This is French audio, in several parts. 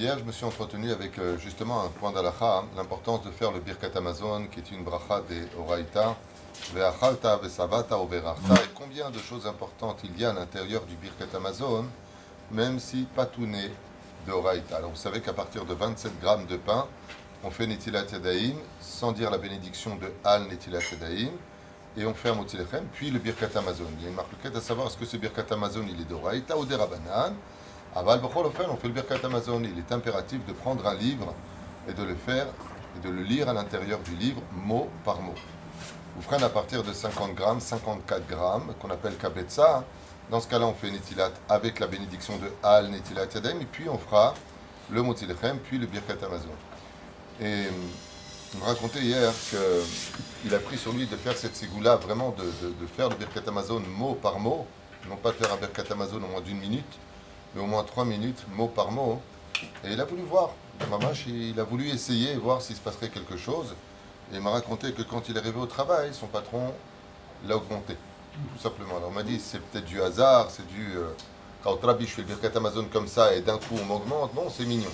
Hier, je me suis entretenu avec justement un point d'halakha, l'importance de faire le Birkat Hamazon, qui est une bracha des Oraïta, Ve'achalta, ve'savata, ou ve'rachta, et combien de choses importantes il y a à l'intérieur du Birkat Hamazon, même si pas tout n'est de Oraïta. Alors vous savez qu'à partir de 27 grammes de pain, on fait Netilat Yadayim, sans dire la bénédiction de Al Netilat Yadayim, et on fait un Motilechem, puis le Birkat Hamazon. Il y a une marque à savoir est-ce que ce Birkat Hamazon il est d'Oraïta ou des Rabbanan. Aval B'chol Ofen, on fait le Birkat Hamazon. Il est impératif de prendre un livre et de le faire et de le lire à l'intérieur du livre, mot par mot. Vous ferez à partir de 50 grammes, 54 grammes, qu'on appelle Kabetza. Dans ce cas-là, on fait Netilat avec la bénédiction de Al Netilat Yadayim, et puis on fera le Motilechem, puis le Birkat Hamazon. Et on me racontait hier qu'il a pris sur lui de faire cette ségoula, vraiment de faire le Birkat Hamazon mot par mot, non pas de faire un Birkat Hamazon au moins d'une minute, mais au moins 3 minutes, mot par mot. Et il a voulu voir. Mamash, il a voulu essayer, voir s'il se passerait quelque chose. Et il m'a raconté que quand il est arrivé au travail, son patron l'a augmenté. Tout simplement. Alors on m'a dit, c'est peut-être du hasard, c'est du... quand je fais le Birkat Hamazon comme ça et d'un coup on m'augmente. Non, c'est mignon.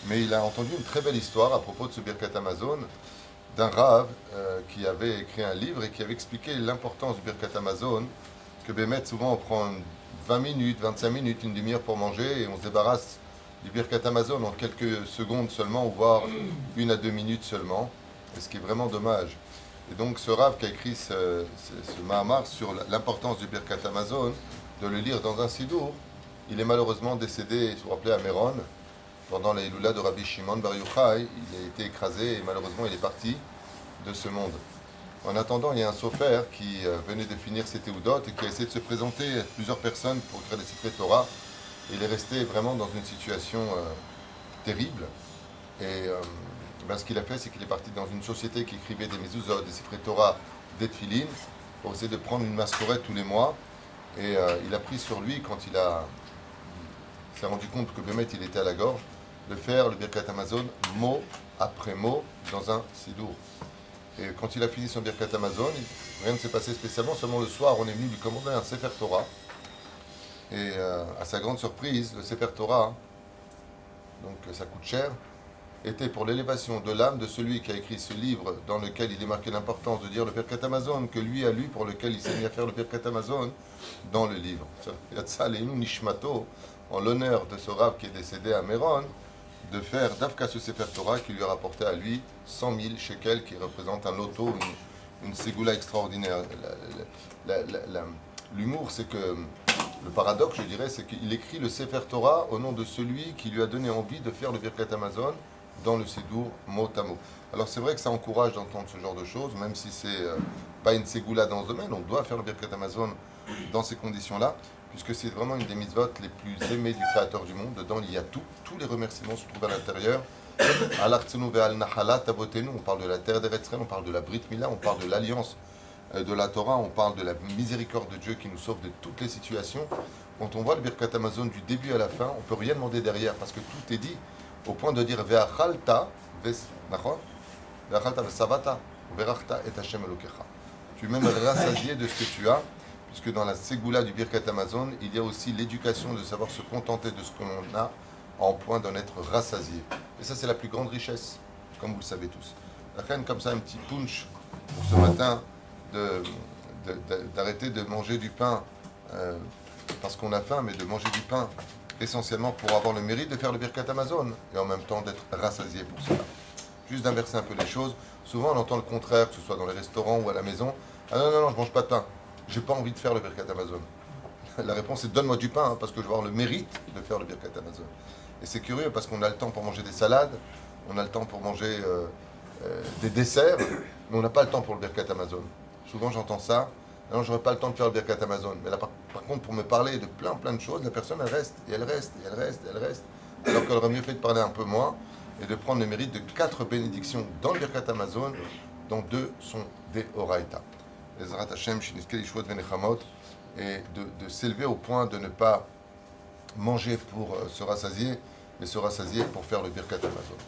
Mais il a entendu une très belle histoire à propos de ce Birkat Hamazon d'un Rav qui avait écrit un livre et qui avait expliqué l'importance du Birkat Hamazon, que Bémet, souvent on prend 20 minutes, 25 minutes, une demi-heure pour manger et on se débarrasse du Birkat Hamazon en quelques secondes seulement, ou voire 1 à 2 minutes seulement, et ce qui est vraiment dommage. Et donc ce Rav qui a écrit ce Mahamar sur l'importance du Birkat Hamazon, de le lire dans un sidour, il est malheureusement décédé, vous vous rappelez, à Méron, pendant la Iloula de Rabbi Shimon Bar Yochai. Il a été écrasé et malheureusement il est parti de ce monde. En attendant, il y a un sofer qui venait de finir ses théoudotes et qui a essayé de se présenter à plusieurs personnes pour écrire les Sifrei Torah. Il est resté vraiment dans une situation terrible. Et ce qu'il a fait, c'est qu'il est parti dans une société qui écrivait des mezuzot, des Sifrei Torah, des tefilin, pour essayer de prendre une mascorette tous les mois. Et il a pris sur lui, quand s'est rendu compte que Bémet, il était à la gorge, de faire le Birkat Hamazon mot après mot dans un sidour. Et quand il a fini son Birkat Hamazon, rien ne s'est passé spécialement, seulement le soir, on est venu lui commander un Sefer Torah. Et à sa grande surprise, le Sefer Torah, donc ça coûte cher, était pour l'élévation de l'âme de celui qui a écrit ce livre dans lequel il est marqué l'importance de dire le Birkat Hamazon, que lui a lu, pour lequel il s'est mis à faire le Birkat Hamazon dans le livre. Yatsa Leinu Nishmato, en l'honneur de ce Rav qui est décédé à Méron, de faire d'Afka ce Sefer Torah qui lui a rapporté à lui 100 000 shekels, qui représente un loto, une ségoula extraordinaire. L'humour, c'est que, le paradoxe, je dirais, c'est qu'il écrit le Sefer Torah au nom de celui qui lui a donné envie de faire le Birkat Hamazon dans le Sidour mot à mot. Alors c'est vrai que ça encourage d'entendre ce genre de choses, même si c'est pas une ségoula dans ce domaine, on doit faire le Birkat Hamazon dans ces conditions-là, puisque c'est vraiment une des mitzvot les plus aimées du Créateur du monde. Dedans, il y a tout, tous les remerciements se trouvent à l'intérieur. Al-Artsenu ve'al Nahalat Avotenu, on parle de la terre d'Eretz Israël, on parle de la Brit Mila, on parle de l'alliance de la Torah, on parle de la miséricorde de Dieu qui nous sauve de toutes les situations. Quand on voit le Birkat Hamazon du début à la fin, on ne peut rien demander derrière, parce que tout est dit, au point de dire Ve'achalta ve'savata ve'rachta et Hashem Elokecha. Tu es même rassasié de ce que tu as, puisque dans la ségoula du Birkat Hamazon, il y a aussi l'éducation de savoir se contenter de ce que l'on a, en point d'en être rassasié. Et ça, c'est la plus grande richesse, comme vous le savez tous. La reine, comme ça, un petit punch pour ce matin, d'arrêter de manger du pain parce qu'on a faim, mais de manger du pain essentiellement pour avoir le mérite de faire le Birkat Hamazon et en même temps d'être rassasié pour cela. Juste d'inverser un peu les choses. Souvent, on entend le contraire, que ce soit dans les restaurants ou à la maison. Ah non, non, non, je mange pas de pain. J'ai pas envie de faire le Birkat Hamazon. La réponse est donne-moi du pain, parce que je veux avoir le mérite de faire le Birkat Hamazon. Et c'est curieux parce qu'on a le temps pour manger des salades, on a le temps pour manger des desserts, mais on n'a pas le temps pour le Birkat Hamazon. Souvent j'entends ça, non, j'aurais pas le temps de faire le Birkat Hamazon. Mais là, par contre, pour me parler de plein de choses, la personne elle reste, et elle reste, et elle reste, et elle reste, alors qu'elle aurait mieux fait de parler un peu moins et de prendre le mérite de 4 bénédictions dans le Birkat Hamazon, dont 2 sont des Oraïta. Ezrat Hashem, Shinizke Yishwot Venechamot, et de s'élever au point de ne pas manger pour se rassasier, mais se rassasier pour faire le Birkat Hamazon.